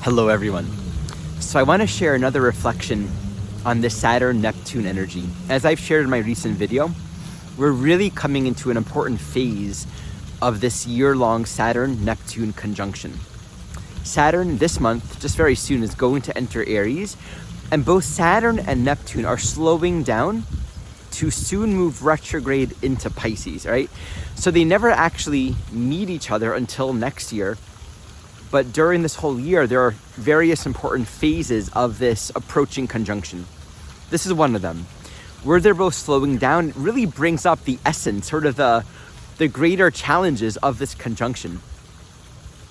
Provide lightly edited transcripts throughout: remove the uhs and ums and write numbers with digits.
Hello everyone. So I want to share another reflection on this Saturn Neptune energy. As I've shared in my recent video, we're really coming into an important phase of this year-long Saturn Neptune conjunction. Saturn this month, just very soon, is going to enter Aries, and both Saturn and Neptune are slowing down to soon move retrograde into Pisces, right? So they never actually meet each other until next year. But during this whole year, there are various important phases of this approaching conjunction. This is one of them. Where they're both slowing down, it really brings up the essence, sort of the greater challenges of this conjunction.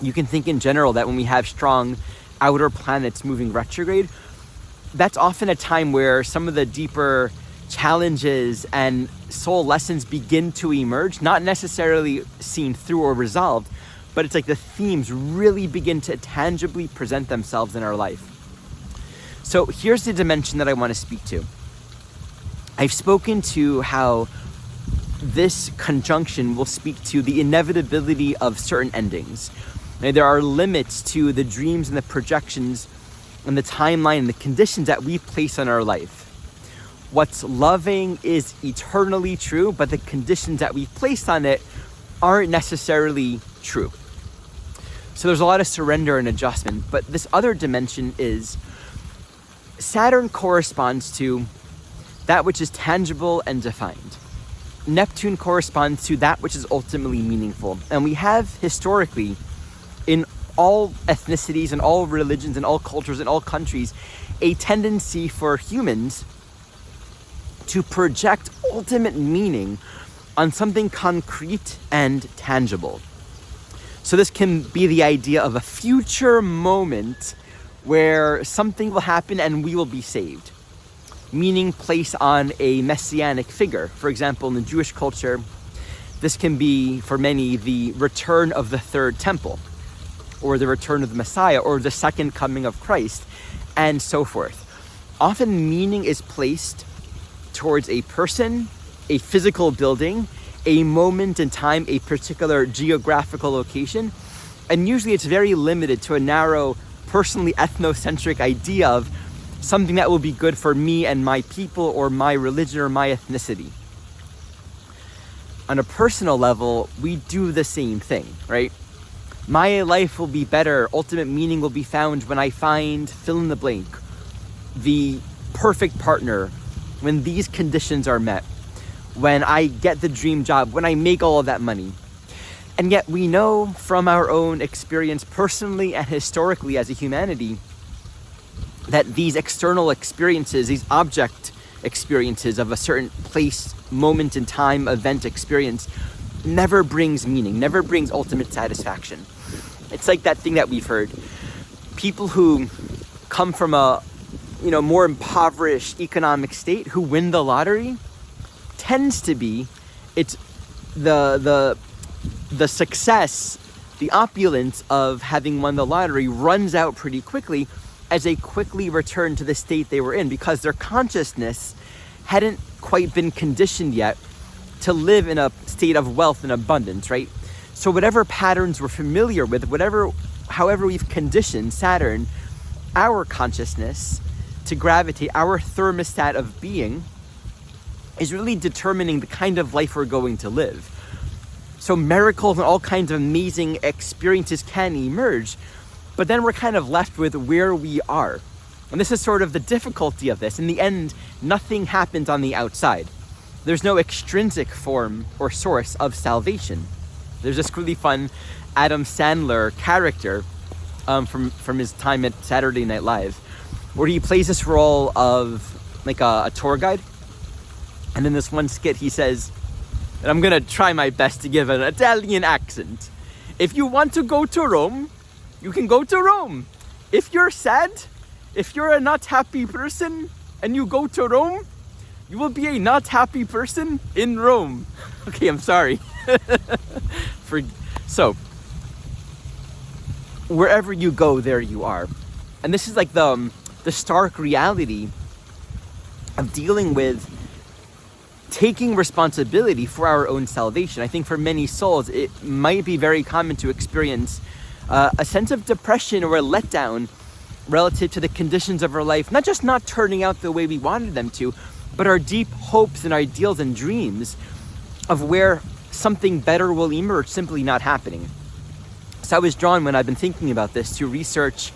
You can think in general that when we have strong outer planets moving retrograde, that's often a time where some of the deeper challenges and soul lessons begin to emerge, not necessarily seen through or resolved, but it's like the themes really begin to tangibly present themselves in our life. So here's the dimension that I want to speak to. I've spoken to how this conjunction will speak to the inevitability of certain endings. Now, there are limits to the dreams and the projections and the timeline and the conditions that we place on our life. What's loving is eternally true, but the conditions that we place on it aren't necessarily true. So there's a lot of surrender and adjustment, but this other dimension is Saturn corresponds to that which is tangible and defined. Neptune corresponds to that which is ultimately meaningful. And we have historically, in all ethnicities and all religions and all cultures and all countries, a tendency for humans to project ultimate meaning on something concrete and tangible. So this can be the idea of a future moment where something will happen and we will be saved. Meaning placed on a messianic figure. For example, in the Jewish culture, this can be, for many, the return of the third temple, or the return of the Messiah, or the second coming of Christ, and so forth. Often meaning is placed towards a person, a physical building, a moment in time, a particular geographical location, and usually it's very limited to a narrow, personally ethnocentric idea of something that will be good for me and my people or my religion or my ethnicity. On a personal level, we do the same thing, right? My life will be better, ultimate meaning will be found when I find fill in the blank, the perfect partner, when these conditions are met, when I get the dream job, when I make all of that money. And yet we know from our own experience personally and historically as a humanity that these external experiences, these object experiences of a certain place, moment in time, event experience, never brings meaning, never brings ultimate satisfaction. It's like that thing that we've heard. People who come from a more impoverished economic state who win the lottery tends to be, it's the success, the opulence of having won the lottery runs out pretty quickly as they quickly return to the state they were in, because their consciousness hadn't quite been conditioned yet to live in a state of wealth and abundance, right? So whatever patterns we're familiar with, however we've conditioned Saturn, our consciousness to gravitate, our thermostat of being, is really determining the kind of life we're going to live. So miracles and all kinds of amazing experiences can emerge, but then we're kind of left with where we are. And this is sort of the difficulty of this. In the end, nothing happens on the outside. There's no extrinsic form or source of salvation. There's this really fun Adam Sandler character from his time at Saturday Night Live, where he plays this role of like a tour guide. And in this one skit, he says, and I'm gonna try my best to give an Italian accent. If you want to go to Rome, you can go to Rome. If you're sad, if you're a not happy person and you go to Rome, you will be a not happy person in Rome. Okay, I'm sorry. So, wherever you go, there you are. And this is like the stark reality of dealing with taking responsibility for our own salvation. I think for many souls, it might be very common to experience a sense of depression or a letdown relative to the conditions of our life, not just not turning out the way we wanted them to, but our deep hopes and ideals and dreams of where something better will emerge simply not happening. So I was drawn, when I've been thinking about this, to research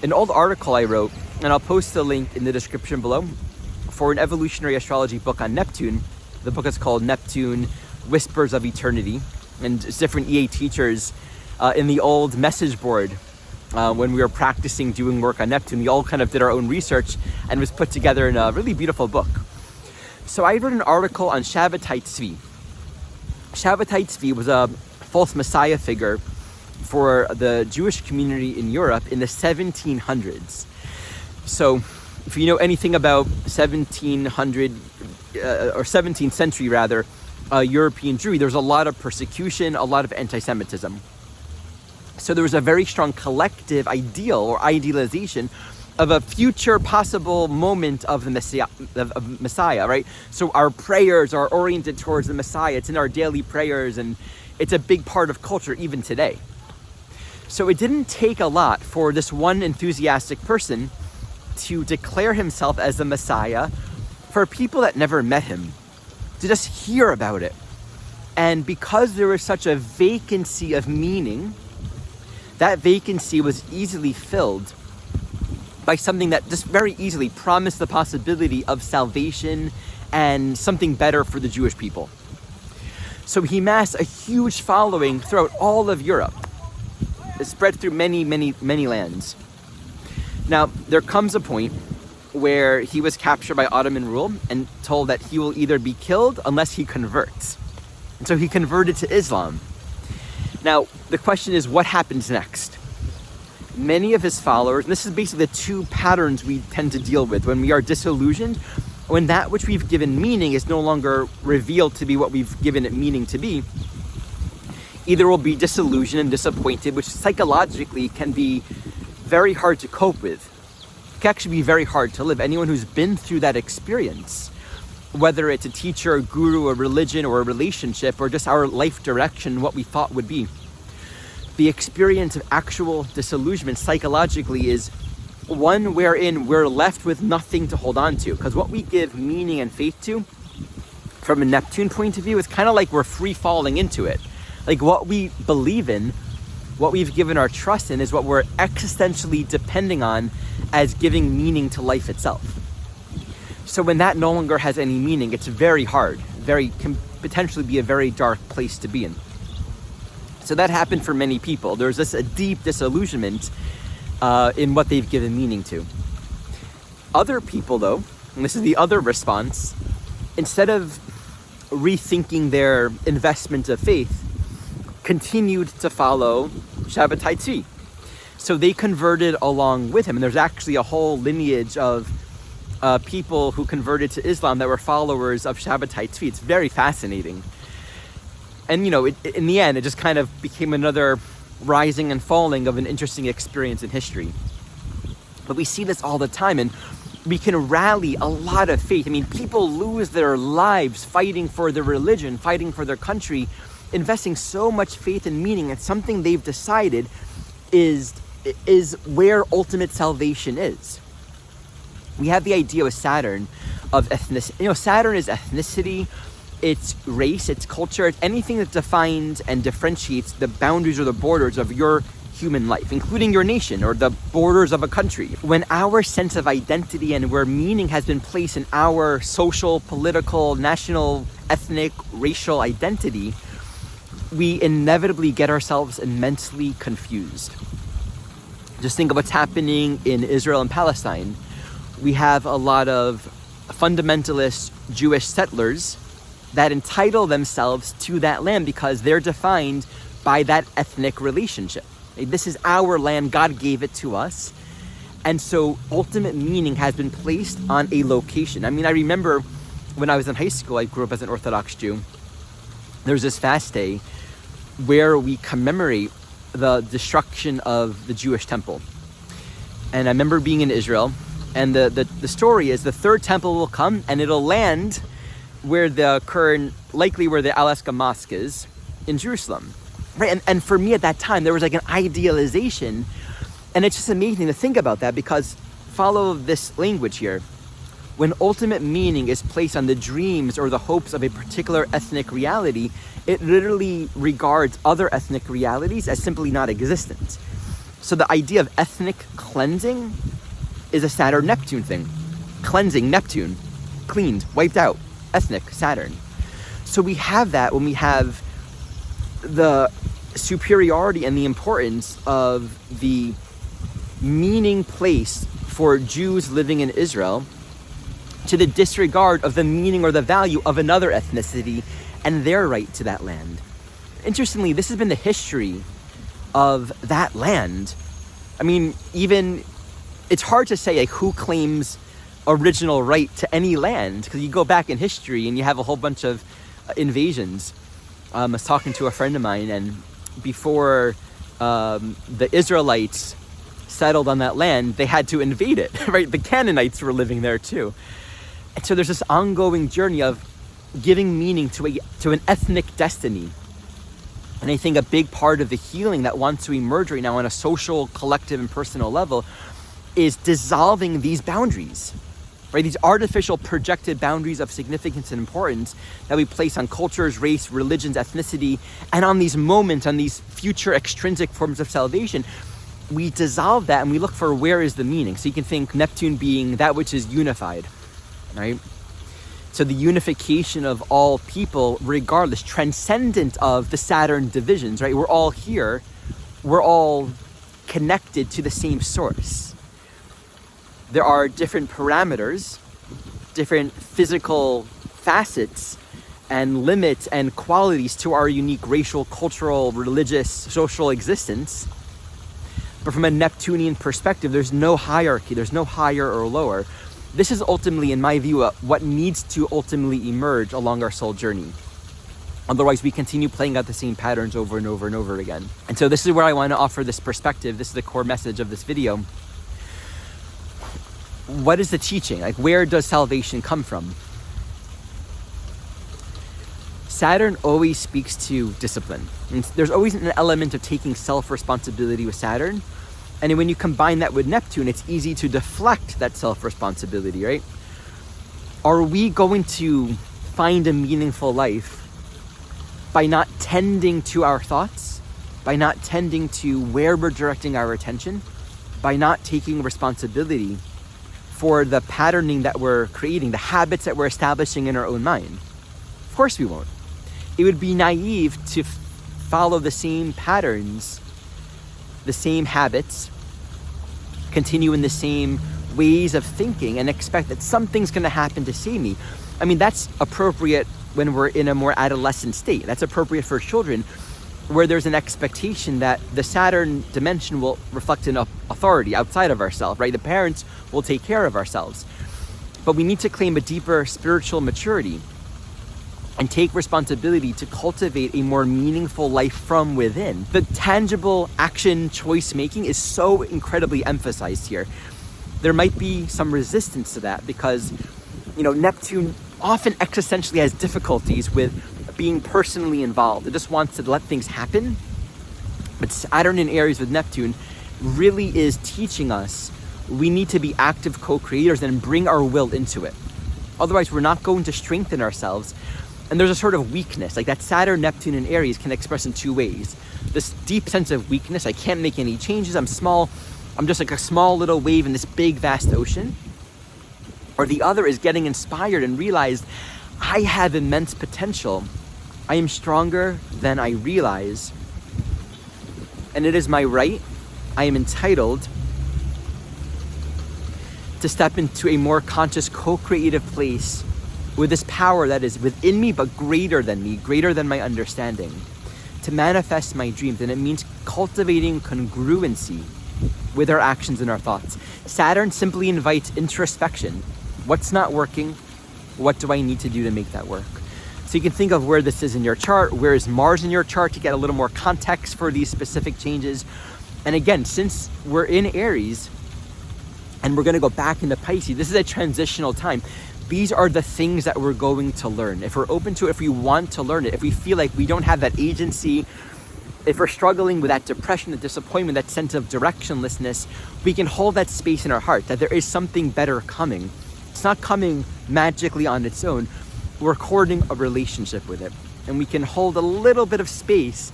an old article I wrote, and I'll post the link in the description below, for an evolutionary astrology book on Neptune. The book is called Neptune, Whispers of Eternity, and it's different EA teachers in the old message board. When we were practicing doing work on Neptune, we all kind of did our own research and was put together in a really beautiful book. So I wrote an article on Shabbatai Tzvi. Shabbatai Tzvi was a false messiah figure for the Jewish community in Europe in the 1700s. So if you know anything about 1700 or 17th century rather, European Jewry, there was a lot of persecution, a lot of anti-Semitism. So there was a very strong collective ideal or idealization of a future possible moment of the Messiah, right? So our prayers are oriented towards the Messiah. It's in our daily prayers, and it's a big part of culture even today. So it didn't take a lot for this one enthusiastic person to declare himself as the Messiah for people that never met him, to just hear about it. And because there was such a vacancy of meaning, that vacancy was easily filled by something that just very easily promised the possibility of salvation and something better for the Jewish people. So he amassed a huge following throughout all of Europe. It spread through many, many, many lands. Now, there comes a point where he was captured by Ottoman rule and told that he will either be killed unless he converts. And so he converted to Islam. Now, the question is, what happens next? Many of his followers, and this is basically the two patterns we tend to deal with when we are disillusioned, when that which we've given meaning is no longer revealed to be what we've given it meaning to be. Either we'll be disillusioned and disappointed, which psychologically can be very hard to cope with. It can actually be very hard to live. Anyone who's been through that experience, whether it's a teacher, a guru, a religion, or a relationship, or just our life direction, what we thought would be, the experience of actual disillusionment psychologically is one wherein we're left with nothing to hold on to. Because what we give meaning and faith to, from a Neptune point of view, is kind of like we're free falling into it. Like what we believe in, what we've given our trust in, is what we're existentially depending on as giving meaning to life itself. So when that no longer has any meaning, it's very hard, can potentially be a very dark place to be in. So that happened for many people. There's a deep disillusionment in what they've given meaning to. Other people, though, and this is the other response, instead of rethinking their investment of faith, continued to follow Shabbatai Tzvi. So they converted along with him. And there's actually a whole lineage of people who converted to Islam that were followers of Shabbatai Tzvi. It's very fascinating. And, you know, in the end, it just kind of became another rising and falling of an interesting experience in history. But we see this all the time, and we can rally a lot of faith. I mean, people lose their lives fighting for their religion, fighting for their country, investing so much faith and meaning in something they've decided is where ultimate salvation is. We have the idea with Saturn of ethnicity. You know, Saturn is ethnicity, it's race, it's culture, it's anything that defines and differentiates the boundaries or the borders of your human life, including your nation or the borders of a country. When our sense of identity and where meaning has been placed in our social, political, national, ethnic, racial identity, we inevitably get ourselves immensely confused. Just think of what's happening in Israel and Palestine. We have a lot of fundamentalist Jewish settlers that entitle themselves to that land because they're defined by that ethnic relationship. This is our land, God gave it to us. And so ultimate meaning has been placed on a location. I mean, I remember when I was in high school, I grew up as an Orthodox Jew. There's this fast day where we commemorate the destruction of the Jewish temple. And I remember being in Israel, and the story is the third temple will come and it'll land where the current, likely where the Al-Aqsa Mosque is in Jerusalem. Right, and for me at that time, there was like an idealization And it's just amazing to think about that, because follow this language here. When ultimate meaning is placed on the dreams or the hopes of a particular ethnic reality, it literally regards other ethnic realities as simply not existent. So the idea of ethnic cleansing is a Saturn Neptune thing. Cleansing, Neptune, cleaned, wiped out, ethnic, Saturn. So we have that when we have the superiority and the importance of the meaning placed for Jews living in Israel to the disregard of the meaning or the value of another ethnicity and their right to that land. Interestingly, this has been the history of that land. I mean, even it's hard to say like who claims original right to any land, because you go back in history and you have a whole bunch of invasions. I was talking to a friend of mine, and before the Israelites settled on that land, they had to invade it, right? The Canaanites were living there too. And so there's this ongoing journey of giving meaning to an ethnic destiny. And I think a big part of the healing that wants to emerge right now on a social, collective, and personal level is dissolving these boundaries, right? These artificial projected boundaries of significance and importance that we place on cultures, race, religions, ethnicity, and on these moments, on these future extrinsic forms of salvation. We dissolve that and we look for where is the meaning. So you can think Neptune being that which is unified, right? So the unification of all people, regardless, transcendent of the Saturn divisions, right? We're all here. We're all connected to the same source. There are different parameters, different physical facets and limits and qualities to our unique racial, cultural, religious, social existence. But from a Neptunian perspective, there's no hierarchy. There's no higher or lower. This is ultimately, in my view, what needs to ultimately emerge along our soul journey. Otherwise, we continue playing out the same patterns over and over and over again. And so this is where I want to offer this perspective. This is the core message of this video. What is the teaching? Like, where does salvation come from? Saturn always speaks to discipline. And there's always an element of taking self-responsibility with Saturn. And when you combine that with Neptune, it's easy to deflect that self-responsibility, right? Are we going to find a meaningful life by not tending to our thoughts, by not tending to where we're directing our attention, by not taking responsibility for the patterning that we're creating, the habits that we're establishing in our own mind? Of course we won't. It would be naive to follow the same patterns, the same habits, continue in the same ways of thinking and expect that something's going to happen to save me. I mean, that's appropriate when we're in a more adolescent state. That's appropriate for children, where there's an expectation that the Saturn dimension will reflect an authority outside of ourselves, right? The parents will take care of ourselves. But we need to claim a deeper spiritual maturity and take responsibility to cultivate a more meaningful life from within. The tangible action choice making is so incredibly emphasized here. There might be some resistance to that because, Neptune often existentially has difficulties with being personally involved. It just wants to let things happen. But Saturn in Aries with Neptune really is teaching us we need to be active co-creators and bring our will into it. Otherwise, we're not going to strengthen ourselves. And there's a sort of weakness, like that Saturn, Neptune, and Aries can express in two ways. This deep sense of weakness, I can't make any changes, I'm small, I'm just like a small little wave in this big, vast ocean. Or the other is getting inspired and realize I have immense potential. I am stronger than I realize. And it is my right, I am entitled to step into a more conscious, co-creative place with this power that is within me, but greater than me, greater than my understanding, to manifest my dreams. And it means cultivating congruency with our actions and our thoughts. Saturn simply invites introspection. What's not working? What do I need to do to make that work? So you can think of where this is in your chart. Where is Mars in your chart to get a little more context for these specific changes? And again, since we're in Aries and we're going to go back into Pisces, this is a transitional time. These are the things that we're going to learn. If we're open to it, if we want to learn it, if we feel like we don't have that agency If we're struggling with that depression, the disappointment, that sense of directionlessness, we can hold that space in our heart, that there is something better coming. It's not coming magically on its own. We're courting a relationship with it. And we can hold a little bit of space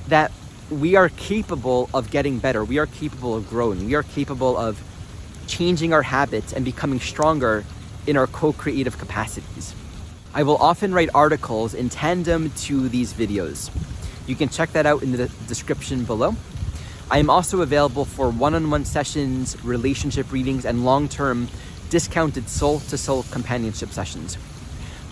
that we are capable of getting better. We are capable of growing. We are capable of changing our habits and becoming stronger in our co-creative capacities. I will often write articles in tandem to these videos. You can check that out in the description below. I am also available for one-on-one sessions, relationship readings, and long-term discounted soul-to-soul companionship sessions.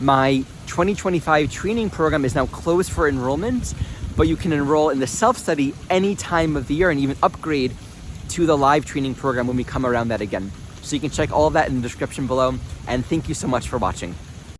My 2025 training program is now closed for enrollment, but you can enroll in the self-study any time of the year and even upgrade to the live training program when we come around that again. So you can check all of that in the description below, and thank you so much for watching.